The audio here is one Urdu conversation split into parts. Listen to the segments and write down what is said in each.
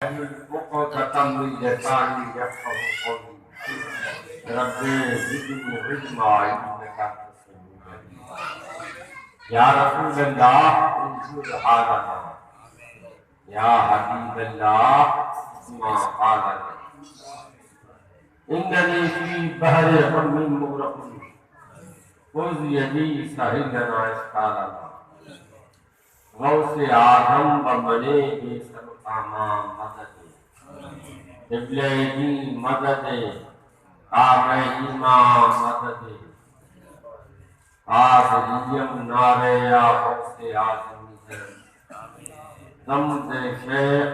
عقدة من لساني يفقهوا قولي رب زدني علما إنك أنت السميع العليم يا رسول الله انظر حالنا يا حبيب الله اسمع حالنا إنني في بحر غم مغرق خذ يدي ساحلنا إشكالنا غوث آدم بمنے بے سرقامہ مدد قبلہ دی مدد کعبہ ایمان مدد آدھیم نارے یا غوث آدمی درم زمد شیخ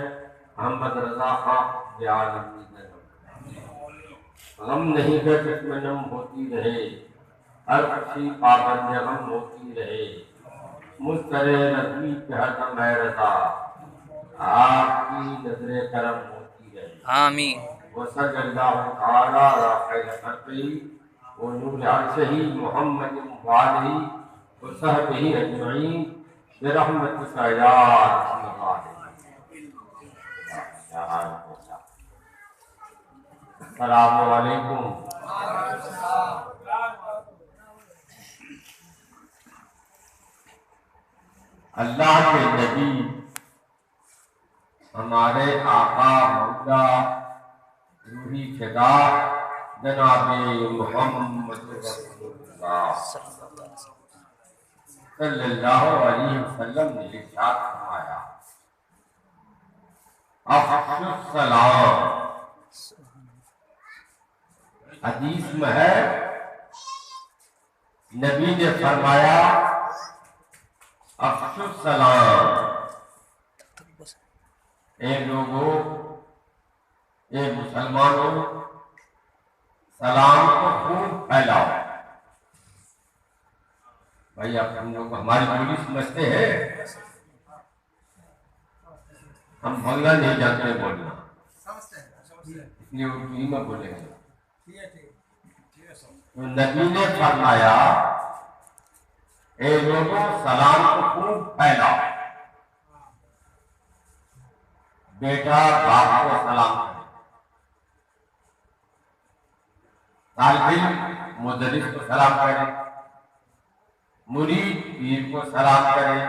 محمد رضا خان بے عالمی درم غم نہیں کہ جس میں نم ہوتی رہے ہر خوشی پابند غم ہوتی رہے مستر نبی پہ حدم ہے رضا آپ کی نظر کرم ہوتی رہے آمین وصل اللہ تعالی را خیر خلقی و نور عرشہی محمد وعلہ وصحبہ اجمعین برحمتک یا ارحم الراحمین. السلام علیکم. اللہ کے نبی ہمارے آقا مولا روحی فدا جناب محمد رسول اللہ صلی اللہ علیہ وسلم نے ارشاد فرمایا افشوا السلام. حدیث میں ہے نبی نے فرمایا افشوا السلام. اے لوگوں، اے مسلمانوں، سلام کو خوب پھیلاؤ. بھائی اب ہم لوگ ہماری بولی سمجھتے ہیں، ہم بنگلہ نہیں جانتے بولنا، اس لیے اردو میں بولیں گے. تو نبی نے فرمایا اے لوگوں سلام کو خوب پھیلاؤ. بیٹا باپ کو سلام کرے، طالب علم مدرس کو سلام کرے، مرید پیر کو سلام کرے،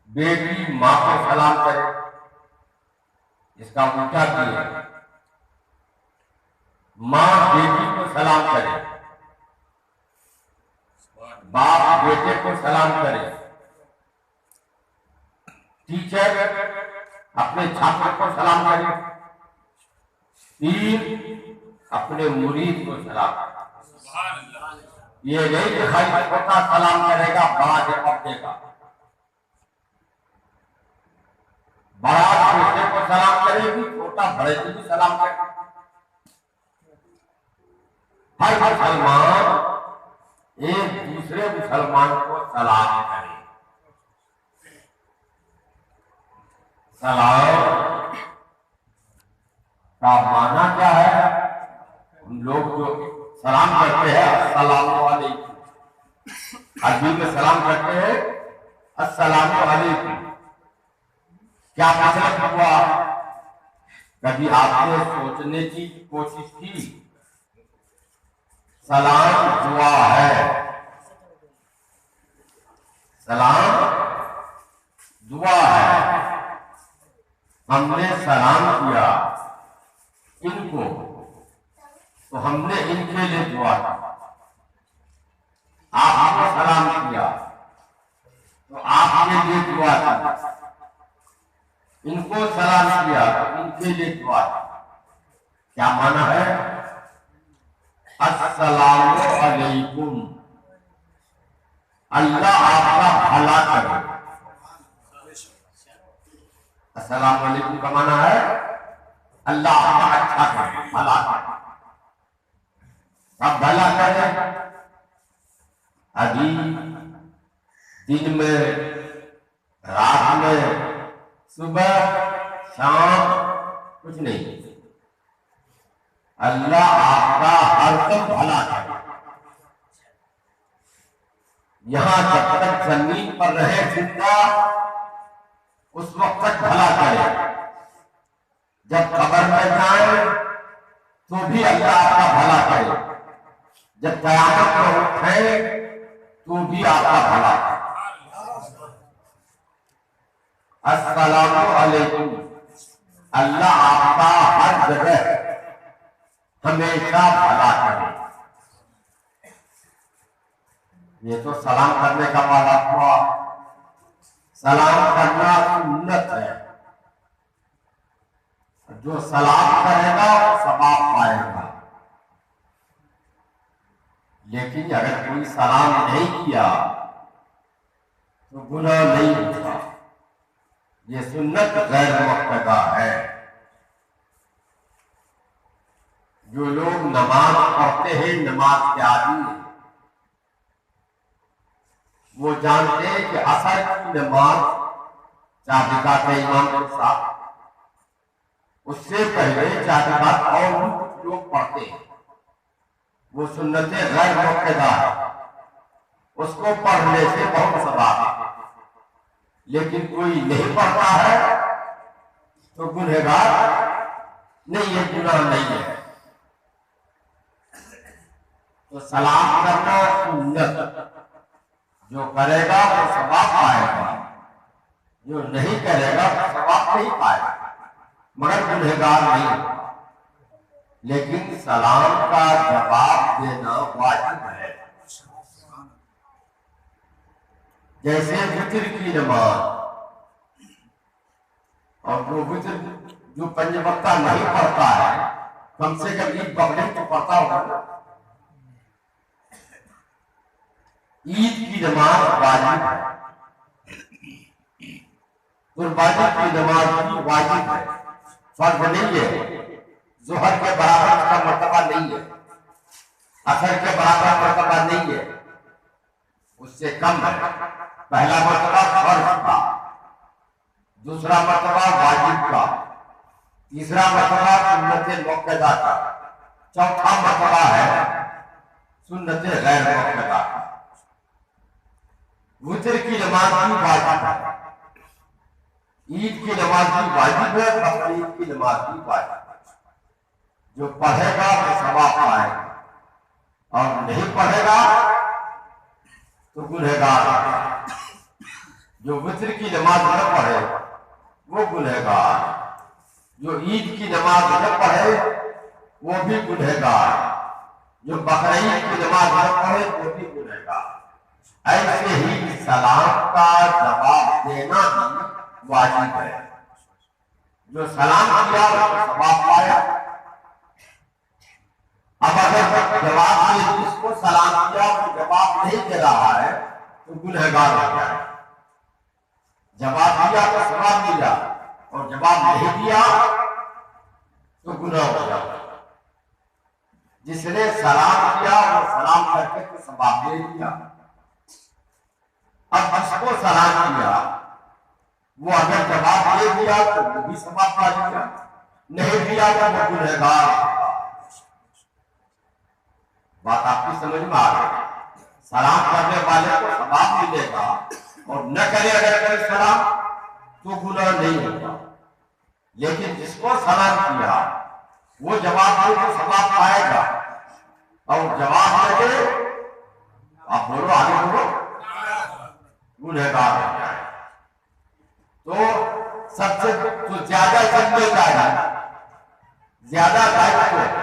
بیٹی ماں کو سلام کرے. اس کا الٹا بھی ہے، ماں بیٹی کو سلام کرے، باپ بیٹے کو سلام کرے، ٹیچر اپنے چھاتر کو سلام کرے، پیر اپنے مرید کو سلام کرے. یہ نہیں کہ خالی چھوٹا سلام کرے گا بڑا جواب دے گا. بڑا چھوٹے کو سلام کرے گی، چھوٹا بڑے کو بھی سلام کرے گا. ہر مسلمان ایک دوسرے مسلمان کو سلام کرے. سلام کا معنی کیا ہے؟ ہم لوگ جو سلام کرتے ہیں السلام علیکم، عربی میں سلام کرتے ہیں السلام علیکم. کیا مطلب ہوا؟ کبھی آپ نے سوچنے کی کوشش کی سلام دعا ہے، سلام دعا ہے. ہم نے سلام کیا ان کو تو ہم نے ان کے لیے دعا کی. آپ کو سلام کیا تو آپ کے لیے دعا کی. ان کو سلام کیا تو ان کے لیے دعا کی. کیا معنی ہے؟ السلام علیکم، اللہ آپ کا بھلا کرے. السلام علیکم کا معنی ہے اللہ آپ کا اچھا کرے، بھلا کرے. اب بھلا کرے. ابھی دن میں، رات میں، صبح شام کچھ نہیں، اللہ آپ کا ہر وقت بھلا کرے. یہاں جب تک زمین پر رہے زندہ اس وقت تک بھلا کرے. جب قبر میں جائیں تو بھی اللہ آپ کا بھلا کرے، جب قیامت میں اٹھیں تو بھی آپ کا بھلا کرے۔ السلام علیکم، اللہ آپ کا ہر جگہ ہمیشہ بھلا کرے۔ یہ تو سلام کرنے کا وعدہ ہوا۔ سلام کرنا سنت ہے، جو سلام کرے گا وہ ثواب پائے گا، لیکن اگر کوئی سلام نہیں کیا تو گناہ نہیں ہوتا۔ یہ سنت غیر مقتضا ہے۔ جو لوگ نماز پڑھتے ہیں، نماز کے عادی ہیں، وہ جانتے ہیں کہ عصر کی نماز چارکات امام کے ساتھ، اس سے پہلے چارکات اور بھی کچھ لوگ پڑھتے ہیں، وہ سنت غیر مقتضا ہے، اس کو پڑھنے سے بہت ثواب ہے۔ لیکن کوئی نہیں پڑھتا ہے تو گنہگار نہیں ہے، گناہ نہیں ہے۔ تو سلام کرنا سنت، جو کرے گا وہ ثواب پائے گا، جو نہیں کرے گا وہ ثواب نہیں پائے گا، مگر گنہگار نہیں ہوگا۔ لیکن سلام کا جواب دینا واجب ہے۔ جیسے وتر کی نماز، اور جو پنج وقتہ نہیں پڑھتا ہے، کم سے کم عید بقرعید تو پڑھتا ہوگا نا۔ عید کی نماز واجب ہے، قربانی کی نماز بھی واجب ہے، فرض نہیں ہے۔ ظہر کے برابر اس کا مرتبہ نہیں ہے، عصر کے برابر مرتبہ نہیں ہے، اس سے کم ہے۔ پہلا مرتبہ فرض کا، دوسرا مرتبہ واجب کا، تیسرا مرتبہ سنت مؤکدہ کا، چوتھا مرتبہ ہے سنت غیر مؤکدہ کا۔ وتر کی نماز بھی واجب ہے، عید کی نماز بھی واجب ہے، بقرعید کی نماز بھی واجب ہے۔ جو پڑھے گا وہ ثواب پائے گا، اور نہیں پڑھے گا تو گنہگار ہے۔ جو وتر کی نماز نہ پڑھے وہ گنہگار، جو عید کی نماز نہ پڑھے وہ بھی گنہگار، جو بقرعید کی نماز نہ پڑھے وہ بھی گنہگار۔ ایسے ہی سلام کا جواب دینا بھی واجب ہے۔ جو سلام کیا وہ ثواب پایا۔ اب اگر جواب دے جس کو سلام کیا وہ جواب نہیں دے رہا ہے تو گنہگار ہو جائے۔ جواب دیا تو ثواب ملا، اور جواب نہیں دیا تو گناہ ہو جائے۔ جس نے سلام کیا وہ سلام کر کے تو ثواب دے دیا۔ اب جس کو سلام کیا وہ اگر جواب دے دیا تو وہ بھی ثواب پا لیا، نہیں دیا تو وہ گنہگار ہوگا۔ بات آپ کی سمجھ میں آ گئی؟ سلام کرنے والے کو ثواب ملے گا، اور نہ کرے اگر کوئی سلام تو گناہ نہیں ہوگا۔ لیکن جس کو سلام کیا وہ جواب دے تو ثواب پائے گا، اور جواب نہ دے آپ بولو، آگے بولو، گنہگار ہو جائے۔ تو سب سے تو زیادہ ذمہ داری، زیادہ دائرہ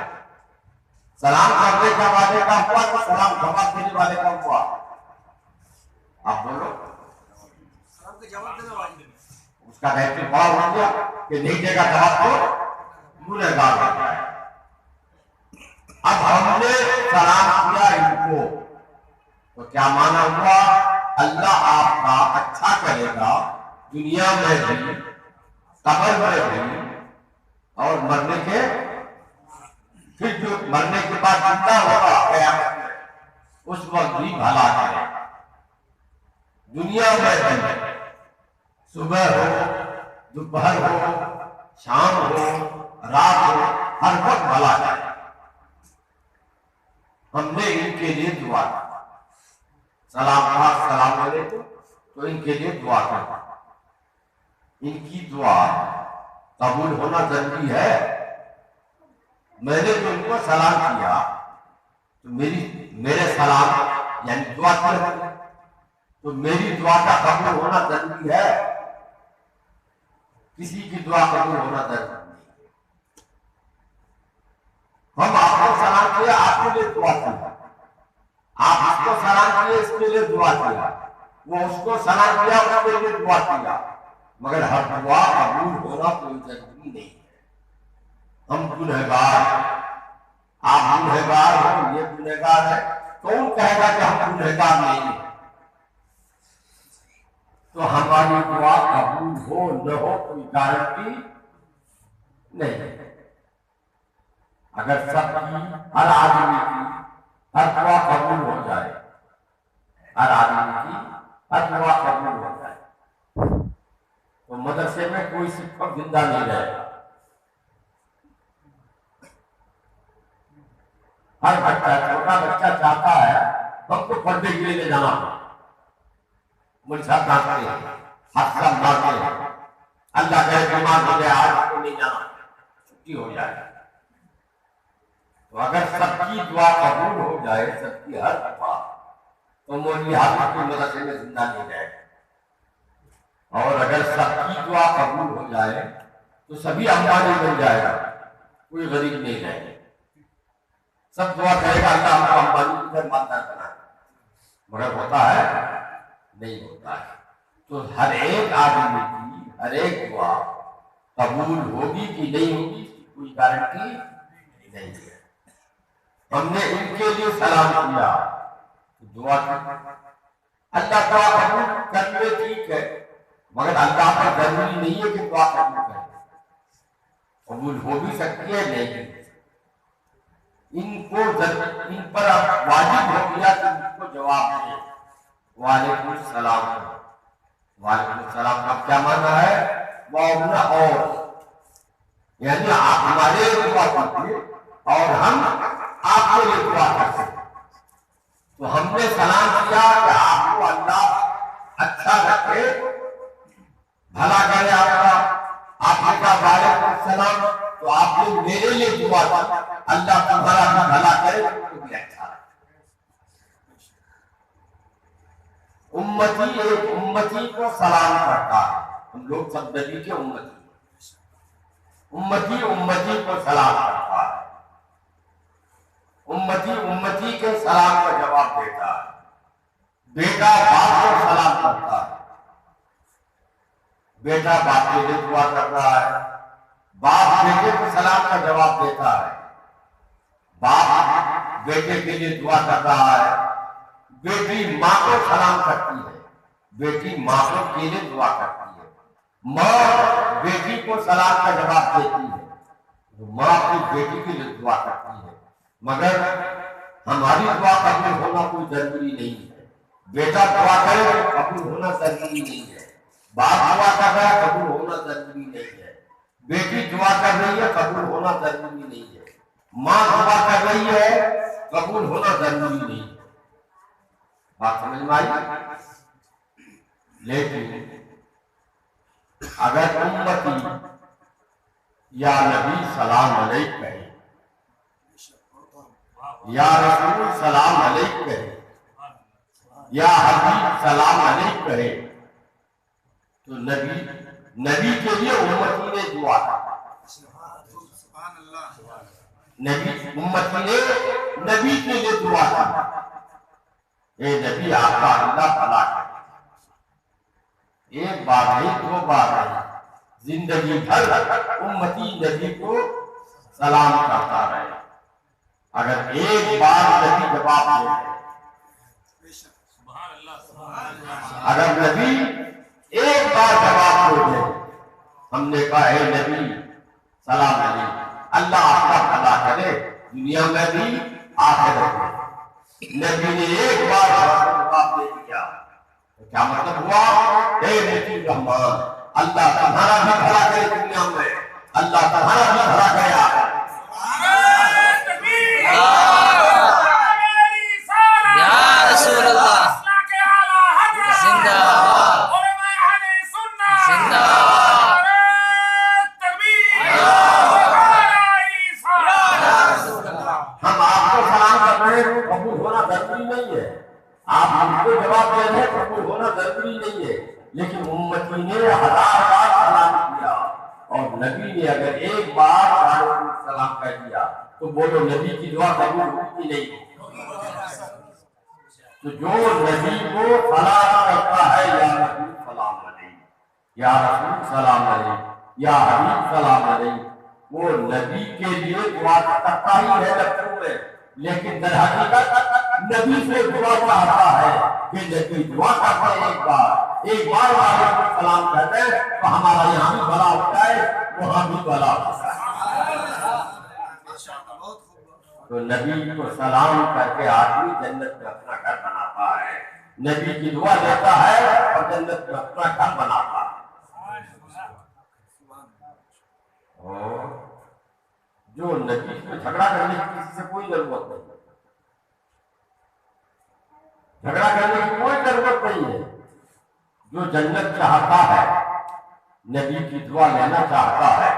سلام کرنے کا والے کا ہوا تو سلام جواب دینے والے کا ہوا۔ آپ بولو، اس کا دائرہ بڑا ہو گیا کہ نہیں دے گا جواب تو گنہگار ہو جائے۔ اب ہم نے سلام کیا ان کو تو کیا مانا ہوا؟ اللہ آپ کا اچھا کرے گا، دنیا میں بھی، قبر میں بھی، اور مرنے کے پھر جو مرنے کے بعد زندہ ہوگا قیامت میں اس وقت بھی بھلا کرے گا۔ دنیا میں بھی صبح ہو، دوپہر ہو، شام ہو، رات ہو، ہر وقت بھلا کرے گا۔ ہم نے ان کے لیے دعا کی، سلام علیکم، تو ان کے لیے دعا کرنا، ان کی دعا قبول ہونا ضروری ہے. میں نے جو ان کو سلام کیا تو میرے سلام یعنی دعا کی، تو میری دعا کا قبول ہونا ضروری ہے. کسی کی دعا قبول ہونا ضروری نہیں. ہم آپ کو سلام کیا، آپ کے لیے دعا کیا. آپ اس کو سلام کیے، اس کے لیے دعا کیا. وہ اس کو سلام کیا، اس کے لیے دعا کیا. مگر ہر دعا قبول ہونا کوئی ضروری نہیں ہے. ہم گنہگار ہیں، آپ گنہگار ہو، یہ گنہگار ہے. کون کہے گا کہ ہم گنہگار نہیں ہیں؟ تو ہماری دعا قبول ہو نہ ہو کوئی گارنٹی نہیں ہے. اگر سب کی، ہر آدمی کی ہر دعا قبول ہو جائے، ہر آدمی کی ہر دعا قبول ہو جائے تو مدرسے میں کوئی شکھک زندہ نہیں رہے گا. ہر بچہ، چھوٹا بچہ چاہتا ہے ہم کو پڑھنے کے لیے لے جانا پڑے. مجھ صاحب ڈانٹتے ہیں، حادثہ مارتے ہیں، اللہ کرے بیمار ہو گیا آج کو نہیں جانا، چھٹی ہو جائے. تو اگر سب کی دعا قبول ہو جائے، سب کی ہر دعا، تو مولوی حافظ کو مدرسے میں زندہ نہیں رہے گا. اور اگر سب کی دعا قبول ہو جائے تو سبھی امبانی بن جائے گا، کوئی غریب نہیں رہے گا. سب دعا کرے گا اللہ ہم کو امبانی کی طرح مالدار بنائے، مگر ہوتا ہے نہیں ہوتا ہے. تو ہر ایک آدمی کی ہر ایک دعا قبول ہوگی کہ نہیں ہوگی کوئی گارنٹی نہیں ہے. ہم نے ان کے لیے سلام کیا، دعا کی. اللہ دعا قبول کر لے ٹھیک ہے، مگر اللہ پر ضروری نہیں ہے کہ دعا قبول کرے. قبول ہو بھی سکتی ہے نہیں. ان پر واجب ہو گیا کہ ان کو جواب دے. وعلیکم السلام. وعلیکم السلام کا کیا معنی ہے؟ معاملہ اور یعنی آپ ہمارے لیے دعا کیجیے اور ہم آپ کے لیے دعا کرتے ہیں. تو ہم نے سلام کیا کہ آپ کو اللہ اچھا رکھے، بھلا کرے آپ کا. آپ نے کہا وعلیکم السلام، تو آپ نے میرے لیے دعا کی، اللہ تمہارا بھی بھلا کرے، تم کو بھی اچھا رکھے. امتی ایک امتی کو سلام کرتا ہے. ہم لوگ سب نبی کے امتی ہیں. امتی امتی کو سلام کرتا ہے. امتی امتی کے سلام کا جواب دیتا ہے. بیٹا باپ کو سلام کرتا ہے. بیٹا باپ کے لیے دعا کر رہا ہے. باپ بیٹے کو سلام کا جواب دیتا ہے. باپ بیٹے کے لیے دعا کر رہا ہے. بیٹی ماں کو سلام کرتی ہے. بیٹی ماں کے لیے دعا کرتی ہے. ماں بیٹی کو سلام کا جواب دیتی ہے. ماں اپنی بیٹی کے لیے دعا کرتی ہے. مگر ہماری دعا قبول ہونا کوئی ضروری نہیں ہے. بیٹا دعا کرے تو قبول ہونا ضروری نہیں ہے. باپ دعا کر رہا ہے قبول ہونا ضروری نہیں ہے. بیٹی دعا کر رہی ہے قبول ہونا ضروری نہیں ہے. ماں دعا کر رہی ہے قبول ہونا ضروری نہیں ہے. بات سمجھ میں آئی؟ لیکن اگر امتی یا نبی سلام علیک کہے، یا رسول سلام علیک کہے، یا حبیب سلام علیک کہے تو نبی کے لیے امتی نے دعا نبی امتی نے نبی کے لیے دعا کی. اے نبی آپ کا اللہ بھلا کرے. ایک بار نہیں، دو بار نہیں، زندگی بھر امتی نبی کو سلام کرتا رہے. اگر ایک بار نبی جواب دے، اگر نبی ایک بار جواب دے، ہم نے کہا اے نبی سلام علیکم، اللہ آپ کا بھلا کرے دنیا میں بھی آخرت میں. نبی نے ایک بار جواب دے دیا، کیا مطلب ہوا؟ اے نبی رحمان، اللہ تمہارا بھی بھلا کرے دنیا میں، اللہ تمہارا بھی بھلا کرے آخرت. یا رسول اللہ زندہ زندہ. اور نبی نے اگر ایک بار وعلیکم السلام کہہ دیا تو بولو نبی کی دعا قبول ہوئی کہ نہیں؟ تو جو نبی کو سلام کرتا ہے یا رسول سلام علیہ، یا رسول سلام علیہ، یا حبیب سلام علیہ، وہ نبی کے لیے دعا کرتا ہی ہے لفظوں میں، لیکن در حقیقت نبی سے دعا چاہتا ہے کہ نبی دعا کرتے ہیں ایک بار وعلیکم السلام کہتے ہیں تو ہمارا یہاں بھی بھلا ہوتا ہے وہاں بھی بھلا ہوتا ہے۔ تو نبی کو سلام کر کے آدمی جنت میں اپنا گھر بناتا ہے، نبی کی دعا لیتا ہے اور جنت میں اپنا گھر بناتا ہے۔ اور جو نبی کو جھگڑا کرنے کی کسی سے کوئی ضرورت نہیں، جھگڑا کرنے کی کوئی ضرورت نہیں ہے۔ جو جنت چاہتا ہے، نبی کی دعا لینا چاہتا ہے،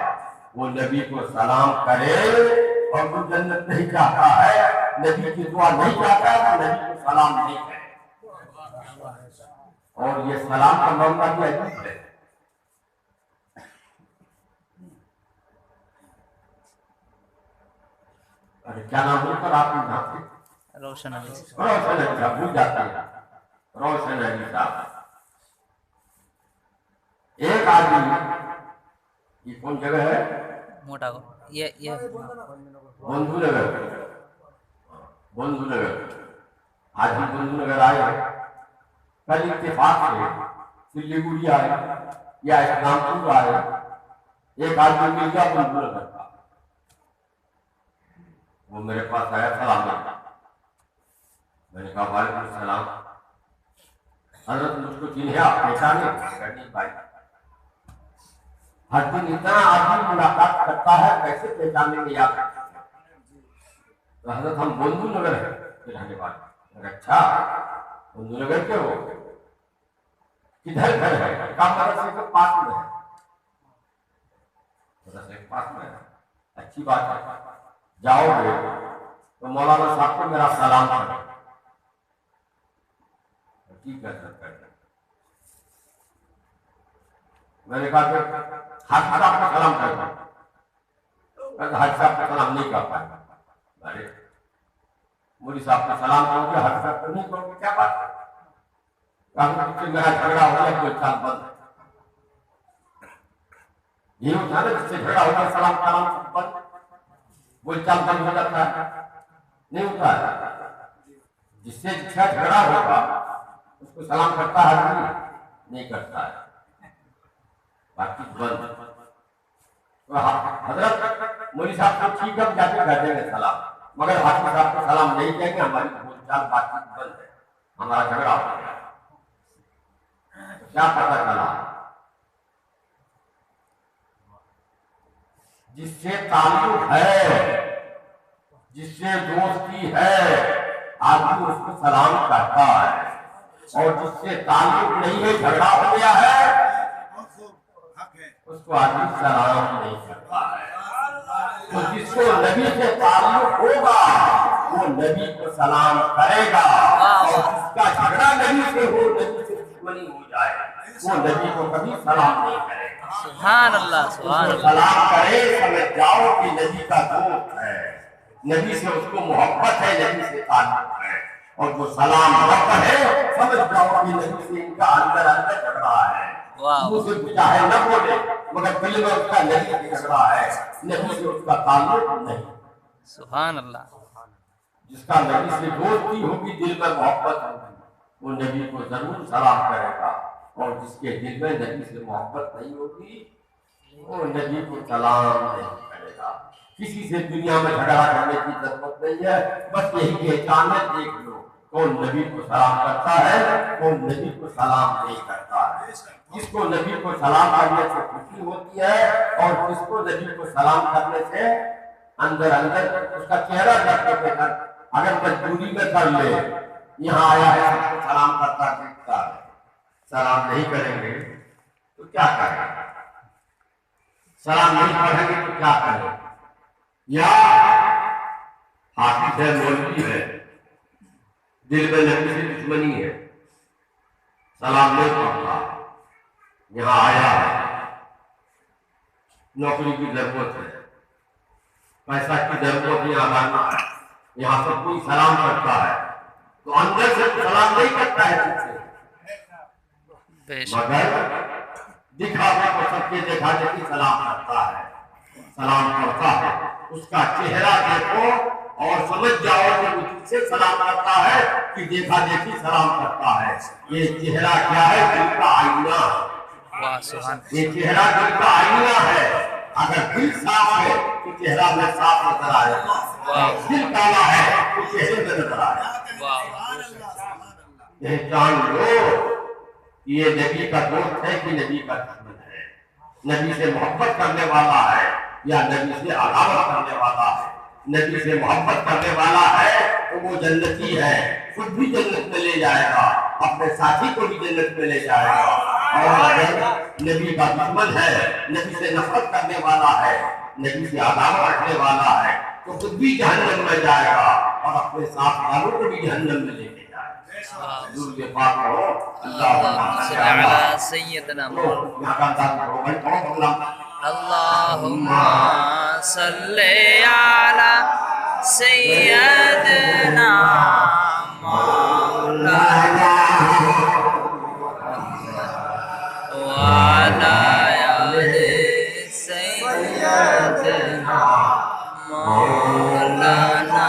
وہ نبی کو سلام کرے، اور جو جنت نہیں چاہتا ہے، نبی کی دعا نہیں چاہتا ہے، تو نبی کو سلام نہیں کرے۔ اور یہ سلام کا معاملہ بھی عجیب ہے۔ ارے کیا نام ہے پر آپ یہاں سے؟ روشن علی صاحب بھول جاتے ہیں، روشن علی صاحب۔ ایک آدمی، یہ کون جگہ ہے؟ موٹا کو یہ بندھو نگر، بندھو نگر۔ آج ہم بندھو نگر آئے ہیں، کل اتفاق سے سلیگوڑی آئے یا اسلام پور آئے، ایک آدمی مل گیا بندھو نگر کا، وہ میرے پاس آیا، سلام علیکم۔ میں نے کہا وعلیکم السلام، حضرت مجھ کو چینھے آپ پہچانے؟ نہیں بھائی، ہر دن اتنا آدمی ملاقات کرتا ہے، کیسے پہچانیں گے آپ؟ تو حضرت ہم بندھو نگر کے رہنے والے۔ اچھا بندھو نگر کے ہو، کدھر گھر ہے؟ کام مدرسے کے پاس میں ہے، مدرسے کے پاس میں ہے، اچھی بات ہے، جاؤ گے تو مولانا صاحب کو میرا سلام کرو۔ ٹھیک ہے سر، میں نے کہا کہ حاجی صاحب کو سلام کر دو، حاجی صاحب کو سلام نہیں کر پائے۔ ارے مولوی صاحب کو سلام کرو گے، حاجی صاحب کو نہیں کرو گے، کیا بات ہے؟ میرا جھگڑا ہو گیا، کوئی چال بند ہے، یہ ہوتا ہے نا، جس سے جھگڑا ہو گیا سلام کرام بند، کوئی چال بند ہو جاتا ہے، نہیں ہوتا ہے۔ جس سے جس کا جھگڑا ہوگا اس کو سلام کرتا ہے نہیں کرتا ہے، باقی بند۔ حضرت مولوی صاحب کو ٹھیک ہے جا کے کہہ دیں گے سلام، مگر حاجی صاحب کو سلام نہیں کہیں گے، ہماری بول چال بات چیت بند ہے، ہمارا جھگڑا ہو گیا۔ کیا پتہ چلا؟ جس سے تعلق ہے، جس سے دوستی ہے، آدمی اس کو سلام کرتا ہے، اور جس سے تعلق نہیں ہے، جھگڑا ہو گیا ہے، اس کو آدمی سلام نہیں کرتا ہے۔ تو جس کو نبی سے تعلق ہوگا وہ نبی کو سلام کرے گا، اور جس کا جھگڑا نبی سے ہو، نبی سے دشمنی ہو جائے، وہ نبی کو کبھی سلام نہیں کرے گا۔ سبحان اللہ، سبحان اللہ۔ سلام کرے سمجھ جاؤ کہ نبی کا دوست ہے، نبی سے اس کو محبت ہے، نبی سے تعلق ہے، اور جو سلام نہ کرے سمجھ جاؤ کہ نبی سے ان کا اندر جھگڑا ہے۔ منہ سے چاہے نہ بولے مگر دل میں اس کا نبی سے جھگڑا ہے، نبی سے اس کا تعلق نہیں۔ سبحان اللہ۔ جس کا نبی سے دوستی ہوگی، دل میں محبت ہوگی، وہ نبی کو ضرور سلام کرے گا، اور جس کے دل میں نبی سے محبت نہیں ہوگی وہ نبی کو سلام نہیں کرے گا۔ کسی سے دنیا میں جھگڑا کرنے کی ضرورت نہیں ہے، بس یہی پہچانے دیکھ لو کون نبی کو سلام کرتا ہے، کون نبی کو سلام نہیں کرتا ہے۔ جس کو نبی کو سلام کرنے سے خوشی ہوتی ہے، اور جس کو نبی کو سلام کرنے سے اندر اس کا چہرہ دیکھ کر اگر مجبوری میں کر لے، یہاں آیا ہے سب کو سلام کرتا دیکھتا ہے، سلام نہیں کریں گے تو کیا کریں گے؟ سلام نہیں پڑھیں گے تو کیا کریں؟ یا حافظ ہے، مولوی ہے، دل میں نبی سے دشمنی ہے، سلام نہیں پڑھتا، یہاں آیا ہے نوکری کی ضرورت ہے، پیسہ کی ضرورت یہاں لانا ہے، یہاں سب کوئی سلام کرتا ہے تو اندر سے سلام نہیں کرتا ہے کسی سے، بے شک مگر دکھاوا کو سب کے دیکھا دیکھی سلام کرتا ہے، سلام کرتا ہے۔ اس کا چہرہ دیکھو اور سمجھ جاؤ کہ وہ تجھ سے سلام کرتا ہے کہ دیکھا دیکھی سلام کرتا ہے۔ یہ چہرہ کیا ہے؟ دل کا آئینہ ہے۔ واہ سبحان یہ چہرہ دل کا آئینہ ہے، اگر دل صاف ہے تو چہرہ میں صاف نظر آئے گا، اور دل کالا ہے تو چہرے میں نظر آئے گا۔ واہ پہچان لو یہ نبی کا دوست ہے کہ نبی کا دشمن ہے، نبی سے محبت کرنے والا ہے یا نبی سے عداوت کرنے والا ہے۔ نبی سے محبت کرنے والا ہے تو وہ جنتی ہے، خود بھی جنت میں لے جائے گا، اپنے ساتھی کو بھی جنت میں لے جائے گا۔ اور اگر نبی کا دشمن ہے، نبی سے نفرت کرنے والا ہے، نبی سے عداوت رکھنے والا ہے تو خود بھی جہنم میں جائے گا اور اپنے ساتھ والوں کو بھی جہنم میں لے کے جائے گا۔ حضور کے پاک ہو، اللہم صلی علی سیدنا محمد یہاں کا انداز کرو بھائی، پڑھو اللہ اللہم صلی علی سیدنا مولانا وعلی آل سیدنا مولانا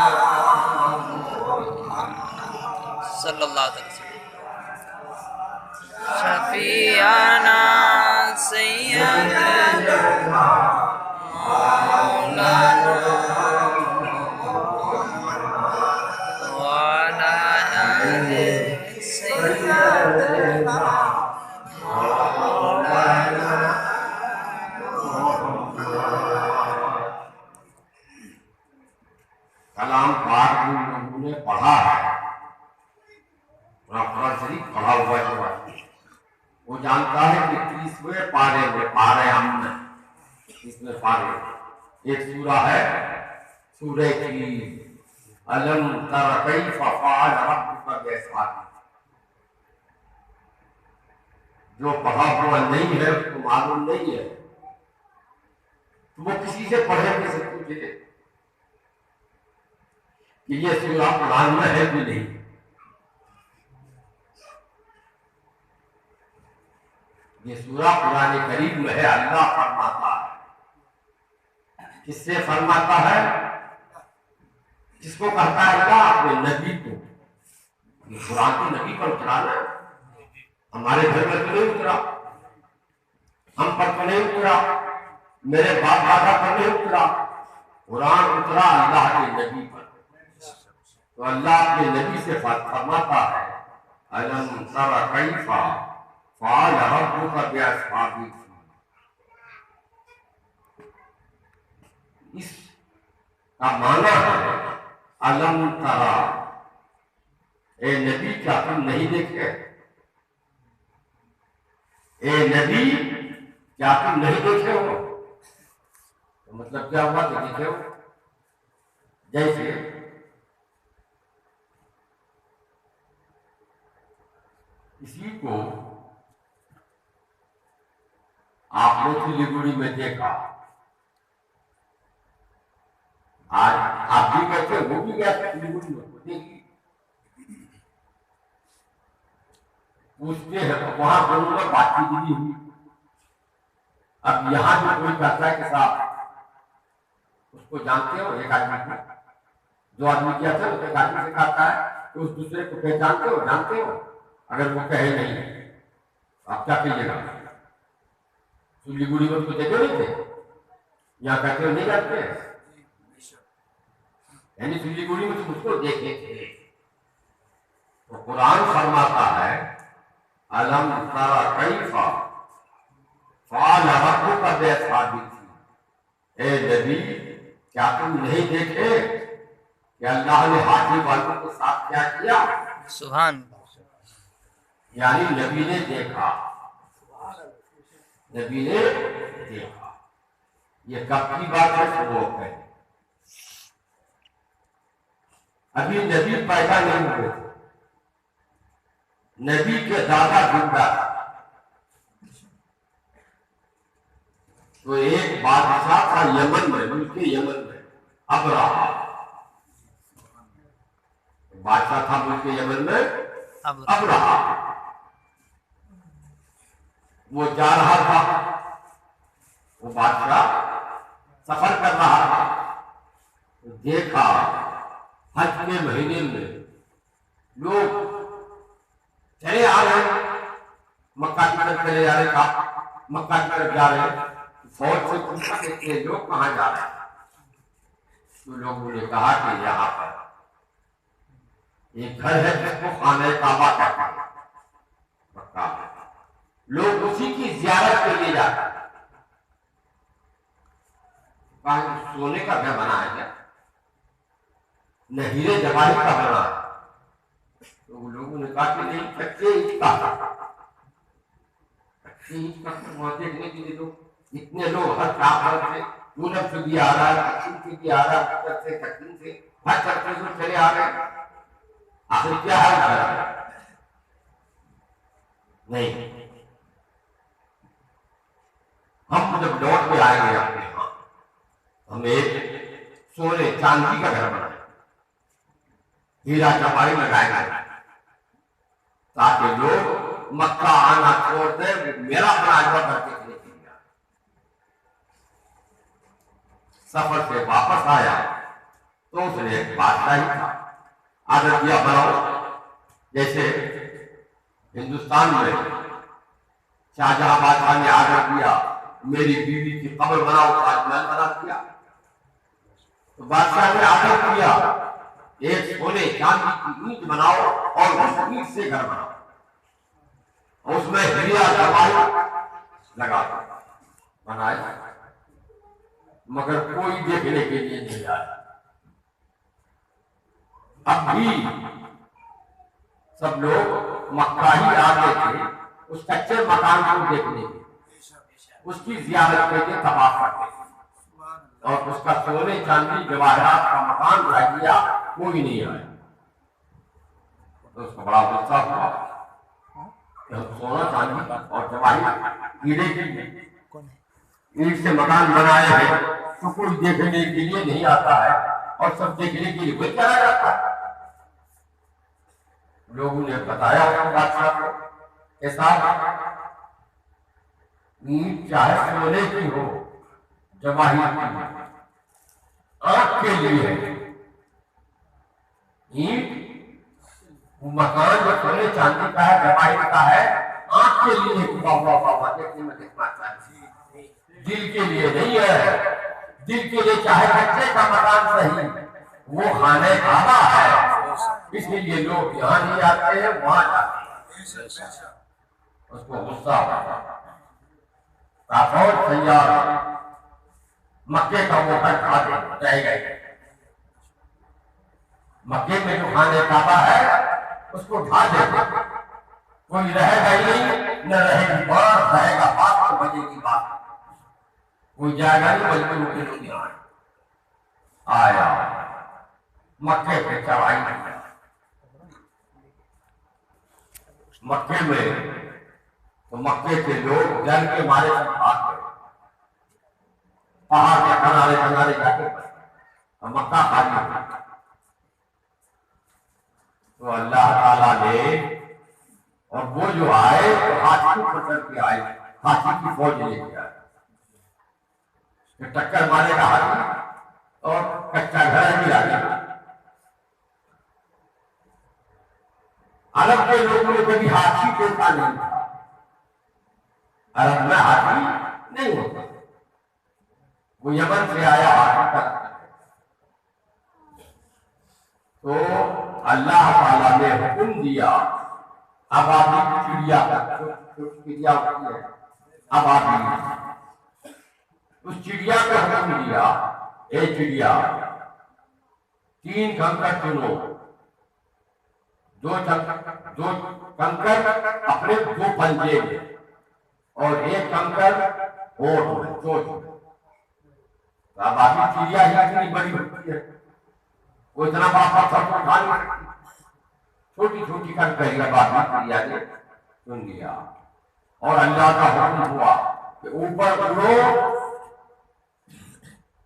صلی اللہ علیہ وسلم شفیعنا سیدنا مولانا وعلی آل سیدنا مولانا۔ کلام پاک جن لوگوں نے پڑھا ہے، قرآن شریف پڑھا ہوا جو ہے وہ جانتا ہے کہ 30ویں پارے میں، پارے ہم نے 30ویں پارے ایک سورہ ہے سورہ کی الم تر کیف فعل ربک باصحاب، جو پڑھا ہوا نہیں ہے اس کو معلوم نہیں ہے تو وہ کسی سے پڑھے کسی سے پوچھے کہ یہ سورہ قرآن میں ہے کہ نہیں۔ یہ سورہ قرآن کریم میں ہے، اللہ فرماتا ہے۔ کس سے فرماتا ہے؟ جس کو کہتا ہے اللہ اپنے نبی کو۔ یہ قرآن تو نبی پر اترا نا، ہمارے گھر میں تو نہیں اترا، ہم پر تو نہیں اترا، میرے باپ دادا پر نہیں اترا، قرآن اترا اللہ کے نبی پر۔ تو اللہ اپنے نبی سے فرماتا ہے الم تر کیف فعل ربک باصحاب الفیل۔ اس کا معنی ہے الم ترا، اے نبی کیا تم نہیں دیکھے؟ اے نبی کیا تم نہیں دیکھے ہو؟ تو مطلب کیا ہوا کہ دیکھے ہو؟ جیسے کسی کو آپ نے سلیگوڑی میں دیکھا، آج آپ بھی کہتے وہ بھی گیا سلیگوڑی میں دیکھی، پوچھتے ہیں تو وہاں دونوں میں بات چیت نہیں ہوئی۔ اب یہاں جو کوئی کہتا ہے کہ صاحب اس کو جانتے ہو، ایک آدمی کو جو آدمی کیا تھا ایک آدمی سے کہتا ہے کہ اس دوسرے کو پہچانتے ہو، جانتے ہو؟ اگر وہ کہے نہیں آپ کیا کہیے گا؟ سلیگوڑی میں اس کو دیکھے نہیں تھے، یہاں کہتے ہو نہیں جانتے، یعنی سلیگوڑی میں تم اس کو دیکھے تھے۔ تو قرآن فرماتا ہے الم تر کیف فعل ربک باصحاب الفیل، اے نبی کیا تم نہیں دیکھے کہ اللہ نے ہاتھی والوں کے ساتھ کیا کیا؟ سبحان یعنی نبی نے دیکھا، نبی نے دیکھا۔ یہ کب کی بات ہے؟ صبح ہے، ابھی نبی پیدا نہیں ہوئے تھے، نبی کے دادا زندہ تھا، تو ایک بادشاہ تھا یمن میں، ملک یمن میں، ابرہہ بادشاہ تھا ملک یمن میں ابرہہ۔ وہ جا رہا تھا، وہ بادشاہ سفر کر رہا تھا، دیکھا حج کے مہینے میں لوگ چلے آ رہے ہیں، مکہ کی طرف چلے جا رہے، مکہ کی طرف جا رہے ہیں، فوج سے پوچھا کہ یہ لوگ کہاں جا رہے ہیں؟ تو لوگوں نے کہا کہ یہاں پر ایک گھر ہے جس کو خانہ کعبہ کہتے ہیں، مکہ میں لوگ اسی کی زیارت کے لیے جاتے ہیں۔ کہا سونے کا گھر بنا ہے کیا؟ نہ ہیرے جواہر کا بنا ہے؟ تو وہ لوگوں نے کہا کہ نہیں، کچے اینٹ کا، کچے اینٹ کا وہاں دیکھنے کے لیے لوگ اتنے لوگ ہر چاپر سے، پورب سے بھی آ رہا ہے، پچھم سے بھی آ رہا ہے، اتر سے دکن سے، ہر طرف سے چلے آ رہے ہیں، آخر کیا ہے؟ نہیں، ہم جب لوٹ کے آئیں گے اپنے یہاں، ہم ایک سونے چاندی کا گھر بنائیں، ہیرا جواہر لگائیں گے، تاکہ لوگ مکہ آنا چھوڑ دیں، میرا بنایا ہوا گھر دیکھنے کے لیے۔ سفر سے واپس آیا تو اس نے ایک بادشاہی تھا، آرڈر دیا بناؤ، جیسے ہندوستان میں شاہجہاں بادشاہ نے آرڈر دیا میری بیوی کی قبر بناؤ، تاج محل بنا دیا۔ تو بادشاہ نے آرڈر کیا ایک سونے چاندی کی اینٹ بناؤ اور اس اینٹ سے گھر بناؤ، اس میں ہیرا جواہر لگا دو، بنایا، مگر کوئی دیکھنے کے لیے نہیں آیا۔ اب بھی سب لوگ مکہ ہی آتے تھے اس کچے مکان کو دیکھنے کے، اس کی زیارت کے لیے طواف کرتے تھے، اور اس کا سونے چاندی جواہرات کا مکان رہ گیا، کوئی نہیں آیا۔ تو اس کو بڑا غصہ ہوا کہ ہم سونا چاندی اور جواہر ہیرے کی اینٹ سے مکان بنائے ہیں تو کوئی دیکھنے کے لیے نہیں آتا ہے، اور سب دیکھنے کے لیے کوئی چلا جاتا ہے۔ لوگوں نے بتایا بادشاہ کو کہ صاحب اینٹ چاہے سونے کی ہو، جواہر کی ہو، آنکھ کے لیے اینٹ مکان جو سونے چاندی کا ہے، جواہر کا ہے، آنکھ کے لیے دیکھنے میں کتنا اچھا ہے، دل کے لیے نہیں ہے۔ دل کے لیے چاہے کچے کا مکان صحیح، وہ خانہ کعبہ ہے، اس لیے لوگ یہاں نہیں آتے ہیں، وہاں جاتے ہیں۔ اس کو غصہ ہوا، فوج تیار، مکے کا وہ گھر کھا دے جائے گئے، مکے میں جو خانہ کعبہ ہے اس کو ڈھا دے، کوئی رہے گا ہی نہیں، نہ رہے گی بات، رہے گا بات تو بجے کی بات، کوئی جائے گا نہیں، مجبور ہو کے لوگ آیا، مکے پہ چڑھائی کیا، مکے میں تو مکے کے لوگ ڈر کے مارے سے بھاگ گئے، پہاڑ کے کنارے کنارے جا کے اور مکہ خالی ہو گیا۔ تو اللہ تعالیٰ نے، اور وہ جو آئے تو ہاتھی پکڑ کے آئے، ہاتھی کی فوج لے کے آئے، کہ ٹکر مارے گا ہاتھی اور کچا گھر بھی آ گیا۔ عرب کے لوگوں نے کبھی ہاتھی دیکھا نہیں تھا، عرب میں ہاتھی نہیں ہوتا، وہ یمن سے آیا ہاتھی کا، تو اللہ تعالیٰ نے حکم دیا، ابابی چڑیا کا، چڑیا ہوتی ہے ابابی، اس چڑیا کو حکم دیا، اے چڑیا 3 کنکر چنو، 2 کنکر اپنے 2 پنجے میں اور 1 کنکر ہونٹ میں، چونچ میں۔ ابابی چڑیا ہی اتنی بڑی ہوتی ہے، وہ اتنا بڑا پتھر کو اٹھا نہیں سکتی، چھوٹی چھوٹی کنکریاں ابابی چڑیا نے چن لیا، اور اللہ کا حکم ہوا کہ اوپر اڑو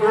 2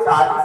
40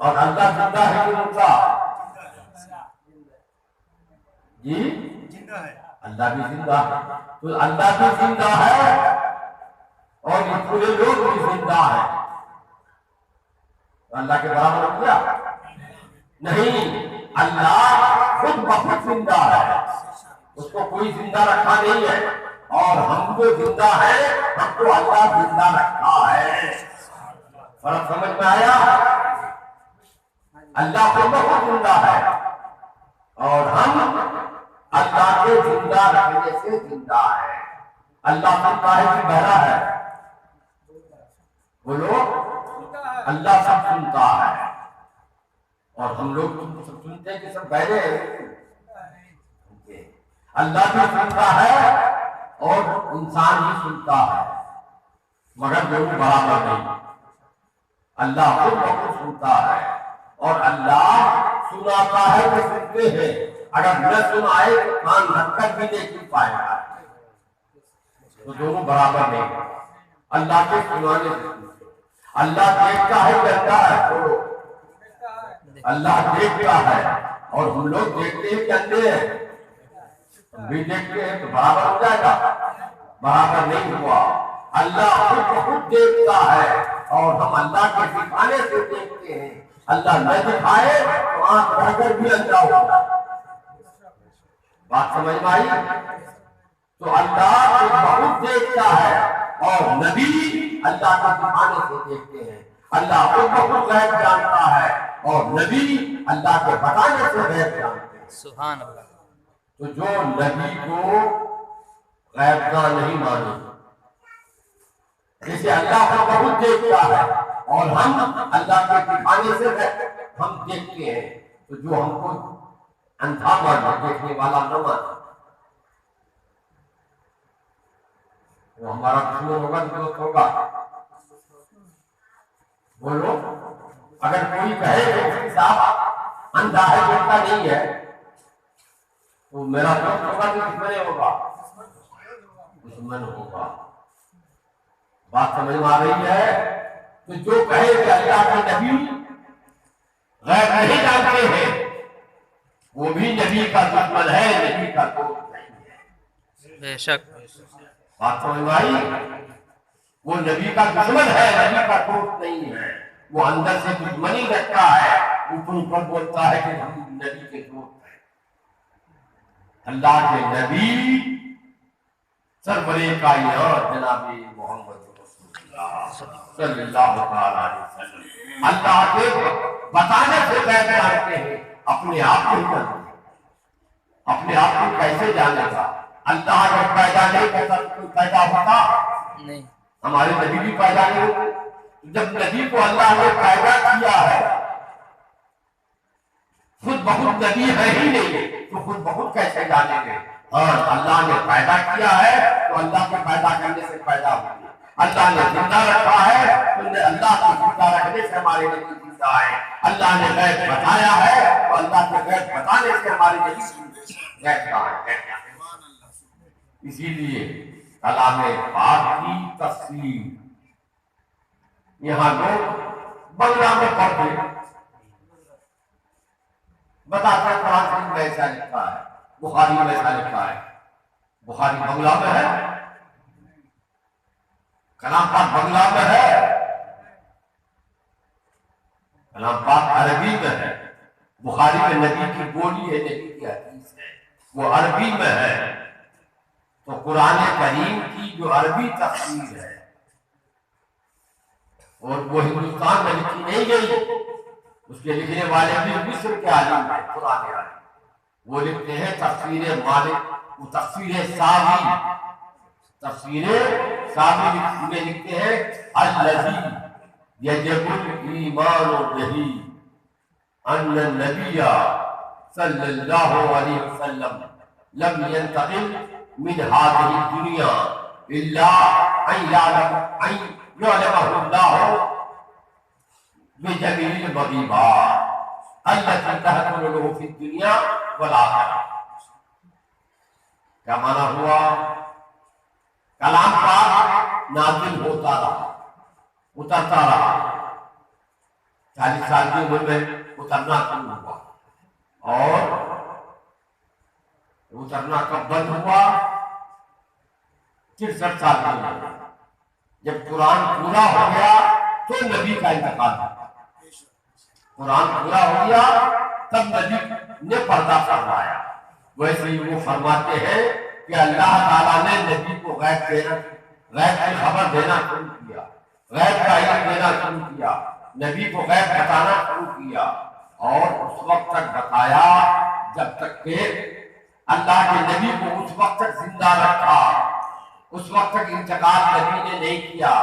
اور اللہ زندہ ہے کہ مردہ؟ جی اللہ بھی زندہ ہے، تو اللہ بھی زندہ ہے اور یہ پورے لوگ بھی زندہ ہیں، اللہ کے برابر ہو گیا؟ نہیں، اللہ خود بخود زندہ ہے، اس کو کوئی زندہ رکھا نہیں ہے، اور ہم جو زندہ ہیں ہم کو اللہ زندہ رکھا ہے۔ فرق سمجھ میں آیا؟ اللہ خود بخود زندہ ہے اور ہم اللہ کے زندہ رکھنے سے زندہ ہے۔ اللہ سنتا ہے کہ بہرا ہے؟ بولو، اللہ سب سنتا ہے، اور ہم لوگ سب سنتے ہیں کہ سب بہرے ہیں؟ اللہ بھی سنتا ہے اور انسان بھی سنتا ہے، مگر دونوں برابر نہیں۔ اللہ خود بخود سنتا ہے اور اللہ سناتا ہے تو سنتے ہیں، اگر نہ سنائے تو کان رکھ کر بھی نہیں سن پائے گا، تو دونوں برابر نہیں۔ اللہ کے سنانے سے سنتے، اللہ دیکھتا ہے کہتا ہے، چھوڑو، اللہ دیکھتا ہے اور ہم لوگ دیکھتے ہیں کہتے ہیں، ہم بھی دیکھتے ہیں، تو برابر ہو جائے گا؟ برابر نہیں ہوا۔ اللہ خود بخود دیکھتا ہے اور ہم اللہ کے دکھانے سے دیکھتے ہیں، اللہ نہ دکھائے تو آنکھ رہ کر بھی اندھا ہوگا۔ بات سمجھ میں آئی؟ تو اللہ خود بخود دیکھتا ہے اور نبی اللہ کے دکھانے سے دیکھتے ہیں۔ اللہ خود بخود غیب جانتا ہے اور نبی اللہ کے بتانے سے غیب جانتے ہیں۔ سبحان اللہ۔ تو جو نبی کو غیب کا نہیں مانے، جسے اللہ خود بخود دیکھتا ہے اور ہم اللہ کے دکھانے سے ہم دیکھتے ہیں، تو جو ہم کو اندھا مانے، دیکھنے والا نہ مانے، وہ ہمارا دشمن ہوگا، دوست ہوگا؟ بولو، اگر کوئی کہے کہ صاحب اندھا ہے، دیکھتا نہیں ہے، تو میرا دوست ہوگا کہ دشمن ہوگا؟ دشمن ہوگا۔ بات سمجھ میں آ رہی ہے؟ تو جو کہے کہ اللہ کے نبی غیب نہیں جانتے ہیں، وہ بھی نبی کا دشمن ہے، نبی کا دوست نہیں ہے۔ بے شک۔ بات سمجھ میں آئی؟ وہ نبی کا دشمن ہے، نبی کا دوست نہیں ہے، وہ اندر سے دشمنی رکھتا ہے، اوپر بولتا ہے کہ ہم نبی کے دوست ہیں۔ اللہ کے نبی سرور کائنات جناب محمد صلی اللہ علیہ وسلم اللہ کے بتانے سے غیب جانتے ہیں، اپنے آپ کو جانتے ہیں۔ اپنے آپ کو کیسے جانے گا؟ اللہ جب پیدا نہیں کرتا تو پیدا ہوتا نہیں، ہمارے نبی بھی پیدا نہیں ہوتے۔ جب نبی کو اللہ نے پیدا کیا ہے، خود بخود نبی ہے ہی نہیں، تو خود بخود کیسے جانیں گے؟ اور اللہ نے پیدا کیا ہے تو اللہ کے پیدا کرنے سے پیدا ہوئی۔ اللہ نے زندہ رکھا ہے تو اللہ کو زندہ رکھنے سے ہمارے نبی زندہ ہے۔ اللہ نے غیب بتایا ہے تو اللہ کے غیب بتانے سے ہمارے نبی غیب کا ہے۔ اسی لیے کلام پاک کی تفسیر یہاں لوگ بنگلہ میں پڑھتے بتاتے ہیں، قرآن شریف میں ایسا لکھا ہے، بخاری میں ایسا لکھا ہے۔ بخاری بنگلہ میں ہے، کلام پاک بنگلہ میں ہے، کلام پاک عربی میں ہے۔ بخاری میں نبی کی بولی ہے، نبی کی حدیث ہے، وہ عربی میں ہے۔ تو قرآن کریم کی جو عربی تفسیر ہے اور وہ ہندوستان میں لکھی نہیں گئی، اس کے لکھنے والے بھی مصر کے عالم ہیں، قرآن عالم، وہ لکھتے ہیں تفسیر مالک، وہ تفسیر ساوی، تفسیر ساوی میں لکھتے ہیں الذی یجب الایمان بہ ان النبی صلی اللہ علیہ وسلم لم ينتقل من هذه الدنيا الا ان يعلمه الله بجميع المغيبات التي تحصل له في الدنيا والآخرة۔ کیا معنی ہوا؟ کلام پاک نازل ہوتا رہا، اترتا رہا، 40 سال کی عمر میں اترنا شروع ہوا، اور اترنا کب بند ہوا؟ 63 سال کی عمر میں جب قرآن پورا ہو گیا تو نبی کا انتقال ہوا۔ قرآن پورا ہو گیا تب نبی نے پردہ فرمایا۔ ویسے ہی وہ فرماتے ہیں کہ اللہ تعالیٰ نے نبی کو غیب کی خبر دینا شروع کیا، غیب کا علم دینا شروع کیا، نبی کو غیب بتانا شروع کیا، اور اس وقت تک بتایا جب تک کہ اللہ کے نبی کو اس وقت تک زندہ رکھا، اس وقت تک انتقال نبی نے نہیں کیا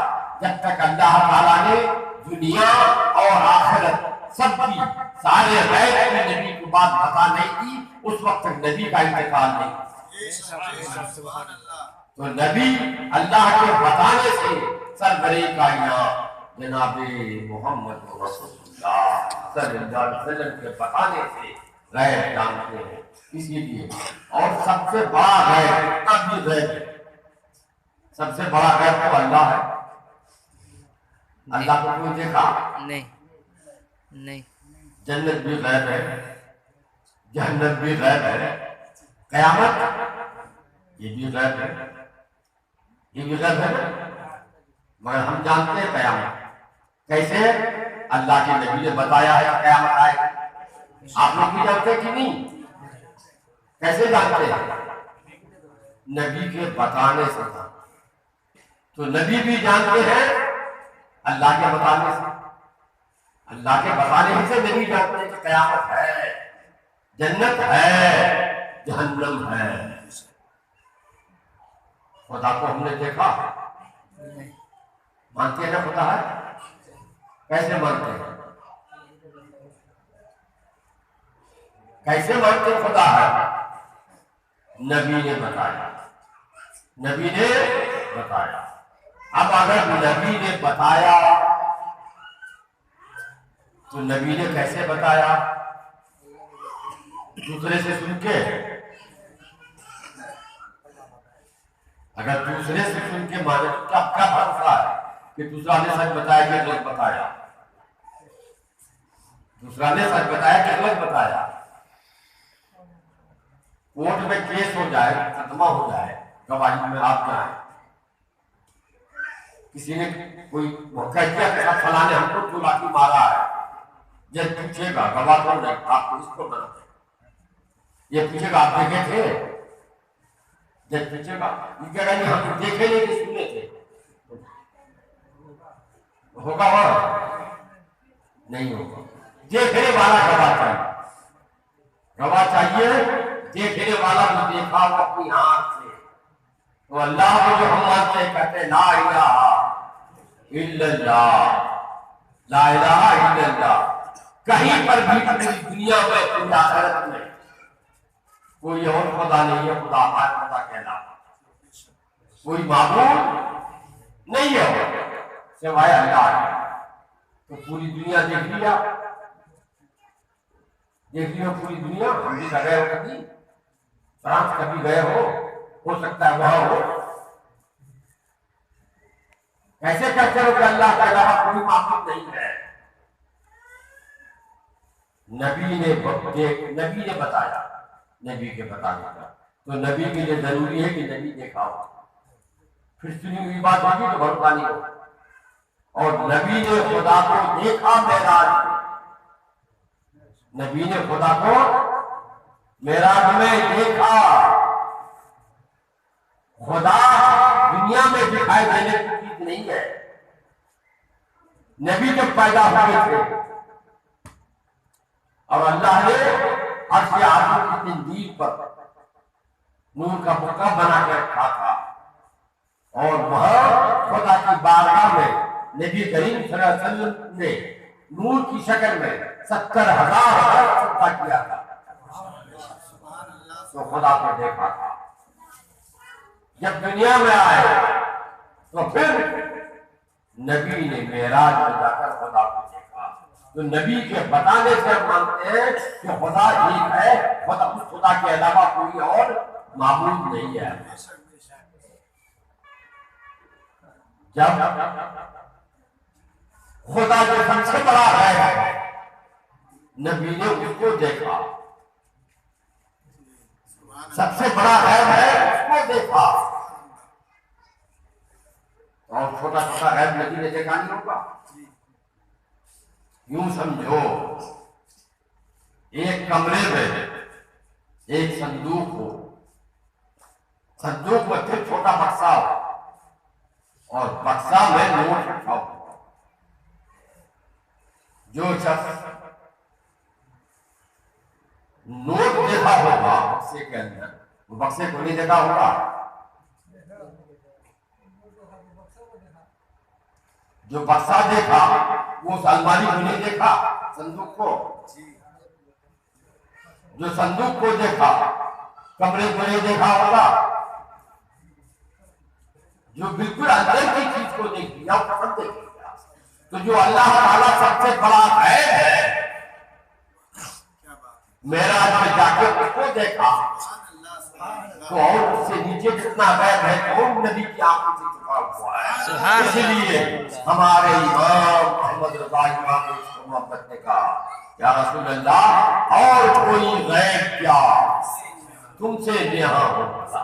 جب تک اللہ تعالیٰ نے دنیا اور آخرت سب کی سارے غیب کی نبی کو بات بتا نہیں دی، اس وقت تک نبی کا انتقال نہیں۔ تو نبی اللہ کے بتانے سے سربراہ کائنات جناب محمد رسول اللہ صلی اللہ علیہ وسلم کے بتانے سے غیب جانتے ہیں۔ اسی لیے اور سب سے بڑا غیب اب بھی غیب ہے، سب سے بڑا غیب تو اللہ ہے۔ اللہ کو کوئی دیکھا نہیں، جنت بھی غیب ہے، جہنم بھی غیب ہے، قیامت یہ بھی غیب ہے، یہ بھی غیب ہے، مگر ہم جانتے ہیں قیامت کیسے؟ اللہ کے نبی نے بتایا ہے قیامت آئے گی۔ آپ لوگ بھی جانتے کہ نہیں؟ کیسے جانتے ہیں؟ نبی کے بتانے سے جانتے۔ تو نبی بھی جانتے ہیں اللہ کے بتانے سے، اللہ کے بتانے سے نبی جانتے ہیں کہ قیامت ہے، جنت ہے، جہنم ہے۔ خدا کو ہم نے دیکھا، مانتے ہیں نا خدا ہے؟ کیسے مانتے ہیں؟ کیسے مانتے ہیں خدا ہے؟ نبی نے بتایا، نبی نے بتایا۔ اب اگر نبی نے بتایا تو نبی نے کیسے بتایا؟ دوسرے سے سن کے؟ اگر دوسرے سے سن کے مانے تو کیا بھروسہ ہے کہ دوسرا نے سچ بتایا کہ غلط بتایا؟ دوسرا نے سچ بتایا کہ غلط بتایا؟ کورٹ میں کیس ہو جائے، مقدمہ ہو جائے، گواہی میں آپ جائیں، کسی نے کوئی کہہ دیا کہ فلاں نے ہم کو کیوں لاٹھی مارا ہے، جج پوچھے گا گواہ کون ہے؟ آپ کو اس کو بناتے، یہ پوچھے گا آپ دیکھے تھے؟ جج پوچھے گا، یہ کہہ رہا ہم دیکھے نہیں کہ سنے تھے، ہوگا اور نہیں ہوگا۔ دیکھنے والا گواہ چاہیے، گواہ چاہیے دیکھنے والا جو دیکھا وہ اپنی آنکھ سے۔ تو اللہ کو جو ہم مانتے ہیں کہتے ہیں لا الہ الا اللہ، لا الہ الا اللہ۔ کہیں پر بھی پوری دنیا میں، پوری آخرت میں کوئی اور خدا نہیں ہے، خدا ہمارا خدا کہلاتا، کوئی معبود نہیں ہے سوائے اللہ کے۔ تو پوری دنیا دیکھ لیا، دیکھ لیا پوری دنیا۔ ہم بھی گئے ہو کبھی فرانس، کبھی گئے ہو سکتا ہے وہاں ہو۔ کیسے کہتے ہو کہ اللہ کے علاوہ کوئی معبود نہیں ہے؟ نبی نے بتایا، نبی کے بتانے کا تو نبی کے لیے ضروری ہے کہ نبی دیکھا ہو، پھر سنی ہوئی بات ہوگی تو بھروسہ نہیں ہوگا۔ اور نبی نے خدا کو دیکھا معراج میں، نبی نے خدا کو معراج میں دیکھا۔ خدا دنیا میں دکھائی دینے کی چیز نہیں ہے۔ نبی جب پیدا ہوئے تھے اور اللہ نے عرش عظیم کی تندیل پر نور کا بقع بنا کے رکھا تھا، اور وہاں خدا کی بارگاہ میں نبی کریم صلی اللہ علیہ وسلم نے نور کی شکل میں 70,000 سجدہ کیا تھا، تو خدا کو دیکھا تھا۔ جب دنیا میں آئے تو پھر نبی نے معراج میں جا کر خدا کو دیکھا۔ تو نبی کے بتانے سے ہم مانتے ہیں کہ خدا ایک ہے، اس خدا کے علاوہ کوئی اور معبود نہیں ہے۔ جب خدا جو سب سے بڑا ہے نبی نے اس کو دیکھا، سب سے بڑا ہے اس کو دیکھا، اور چھوٹا چھوٹا غیب نبی نے دیکھا نہیں ہوگا۔ یوں سمجھو ایک کمرے میں ایک صندوق ہو، صندوق میں پھر چھوٹا بکسا ہو، اور بکسا میں نوٹ رکھا ہو۔ جو شخص نوٹ دیکھا ہوگا بکسے کے اندر، وہ بکسے کو نہیں دیکھا ہوگا۔ جو بکسا دیکھا وہ اس الماری کو نہیں دیکھا، صندوق کو۔ جو صندوق کو دیکھا کمرے کو نہیں دیکھا ہوگا۔ جو بالکل اندر کی چیز کو دیکھ لیا وہ سب دیکھ لیا۔ تو جو اللہ تعالیٰ سب سے بڑا ہے معراج میں جا کے اس کو دیکھا، تو اور اس سے نیچے جتنا غیب ہے کون نبی کی آنکھوں سے چھپا ہوا ہے۔ اس لیے ہمارے امام محمد رضا امام نے اس کو محبت نے کہا یا رسول اللہ اور کوئی غیب کیا تم سے نہاں ہو بھلا،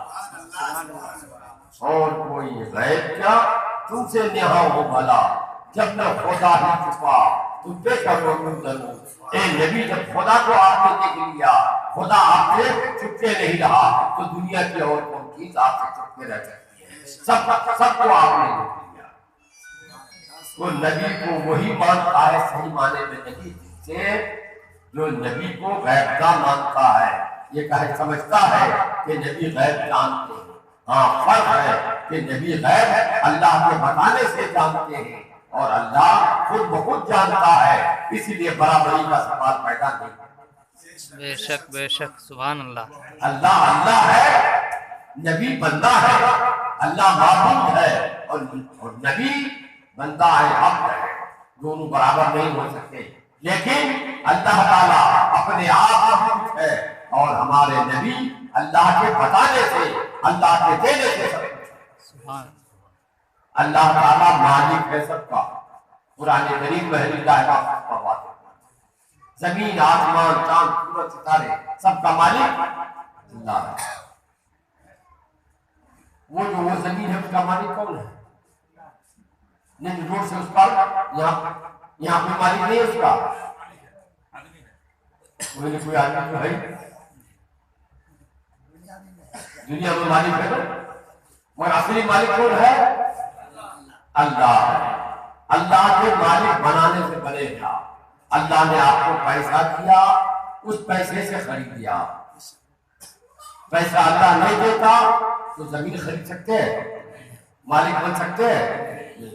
اور کوئی غیب کیا تم سے نہاں ہو بھلا، جب میں خدا ہی چھپا تو بے کرو تم ضرور۔ اے نبی جب خدا کو آپ نے دیکھ لیا، خدا آپ سے چھپتے نہیں رہا، تو دنیا کی اور کون چیز آپ سے چھپتے رہ سکتی ہے؟ سب کو آپ نے دیکھ لیا۔ تو نبی کو وہی مانتا ہے صحیح معنی میں نبی سے جو نبی کو غیب کا مانتا ہے، یہ کہے سمجھتا ہے کہ نبی غیب جانتے ہیں۔ ہاں فرق ہے کہ نبی غیب اللہ کے بتانے سے جانتے ہیں اور اللہ خود بخود جانتا ہے، اسی لیے برابری کا سوال پیدا نہیں۔ بے شک بے شک، سبحان اللہ۔ اللہ اللہ ہے، نبی بندہ ہے۔ اللہ معبود ہے اور نبی بندہ ہے، عبد ہے، دونوں برابر نہیں ہو سکتے۔ لیکن اللہ تعالیٰ اپنے آپ معبود ہے اور ہمارے نبی اللہ کے بتانے سے، اللہ کے دینے سے سب کچھ ہے۔ سبحان اللہ تعالیٰ مالک ہے سب کا۔ قرآن کریم میں زمین آسمان چاند سورج ستارے سب کا مالک اللہ ہے۔ وہ زمین ہے اس کا مالک کون ہے؟ نہیں روڈ سے اس پر یہاں کوئی مالک نہیں ہے اس کا، کوئی آدمی تو ہے دنیا میں مالک ہے نا، مگر اصلی مالک کون ہے؟ اللہ ہے۔ اللہ کے مالک بنانے سے بنے گا۔ اللہ نے آپ کو پیسہ دیا، اس پیسے سے خرید دیا۔ پیسہ اللہ نہیں دیتا تو زمین خرید سکتے ہیں؟ مالک بن سکتے ہیں؟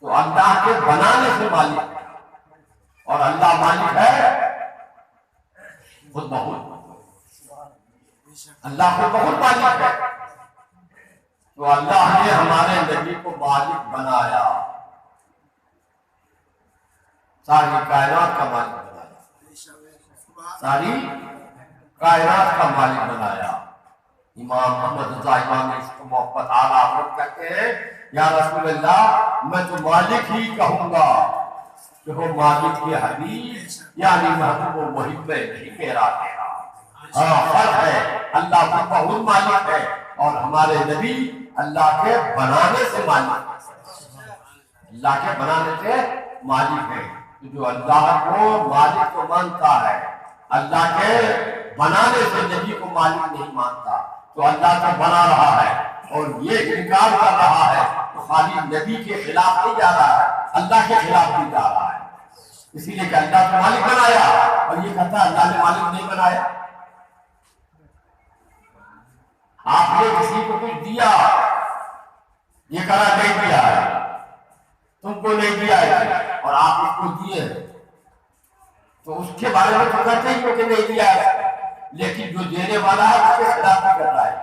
تو اللہ کے بنانے سے مالک ہے، اور اللہ مالک ہے خود بخود۔ اللہ خود بخود مالک ہے، تو اللہ نے ہمارے نبی کو مالک بنایا، ساری کائنات کا مالک بنایا، ساری کائنات کا مالک بنایا۔ امام محمد رضا امام نے اس کو محبت اعلیٰ حضرت کہتے ہیں یا رسول اللہ میں تو مالک ہی کہوں گا کہ وہ مالک کے حبیب یعنی محبوب و محب نہیں میرا تیرا۔ ہاں فرق ہے، اللہ خود بخود مالک ہے اور ہمارے نبی اللہ کے بنانے سے مالک ہے، اللہ کے بنانے سے مالک ہے۔ جو اللہ کو مالک کو مانتا ہے، اللہ کے بنانے سے نبی کو مالک نہیں مانتا، تو اللہ کو بنا رہا ہے اور یہ انکار کر رہا ہے، تو خالی نبی کے خلاف نہیں جا رہا ہے، اللہ کے خلاف بھی جا رہا ہے۔ اسی لیے کہ اللہ کو مالک بنایا اور یہ کہتا ہے اللہ نے مالک نہیں بنایا۔ آپ نے کسی کو کچھ دیا، یہ کہا نہیں دیا ہے، تم کو نہیں دیا ہے اور آپ اس کو دیے، تو اس کے بارے میں تو کہتے ہی کہ نہیں دیا ہے، لیکن جو دینے والا ہے اس کے خلاف بھی کر رہا ہے۔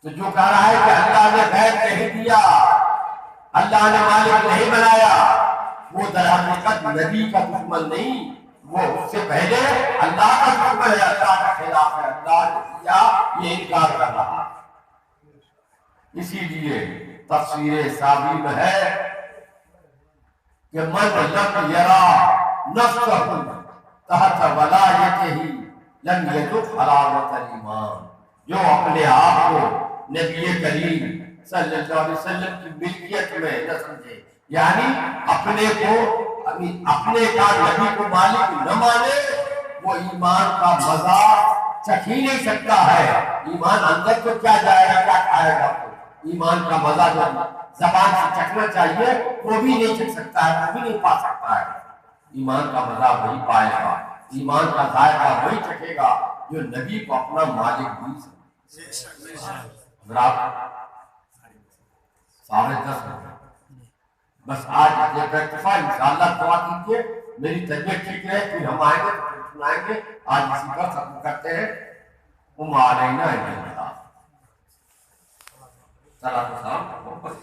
تو جو کہہ رہا ہے کہ اللہ نے غیب نہیں دیا، اللہ نے مالک نہیں بنایا، وہ در حقیقت نبی کا دشمن نہیں، وہ اس سے پہلے اللہ کا دشمن ہے، اللہ کا خلاف ہے، اللہ نے دیا یہ انکار کر رہا ہے۔ اسی لیے تفسیر ساوی میں ہے کہ من لم یرا نفسہ تحت ولایتہ لم یذق حلاوت الایمان، جو اپنے آپ کو نبی کریم صلی اللہ علیہ وسلم کی ملکیت میں نہ سمجھے، یعنی اپنے کا نبی کو مالک نہ مانے، وہ ایمان کا مزہ چکھ ہی نہیں سکتا ہے۔ ایمان اندر تو کیا جائے گا، کیا کھائے گا؟ ایمان کا مزہ جو زبان سے چکھنا چاہیے وہ بھی نہیں چکھ سکتا ہے، وہ بھی نہیں پا سکتا ہے۔ ایمان کا مزہ وہی پائے گا، ایمان کا ذائقہ وہی چکھے گا جو نبی کو اپنا مالک بھی سمجھے۔ ساڑھے 10 بس آج یہ اکتفا، انشاءاللہ دعا کیجیے میری طبیعت ٹھیک رہے، پھر ہم آئیں گے تو سنائیں گے۔ آج اسی پر ختم کرتے ہیں۔ علینا صلاۃ و سلام۔